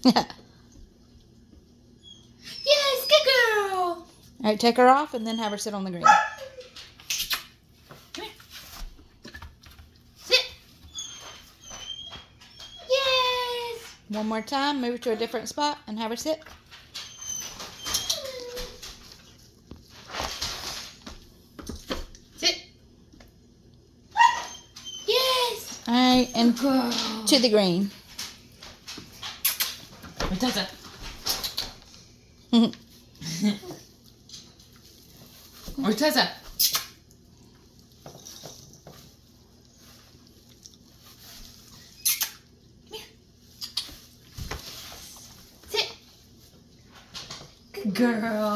Yes, good girl. All right, take her off and then have her sit on the green. Come here. Sit. Yes. One more time, move her to a different spot and have her sit. Sit. Yes. All right, and Girl. to the green. Tessa. Where's Tessa? Come here. Sit. Good girl.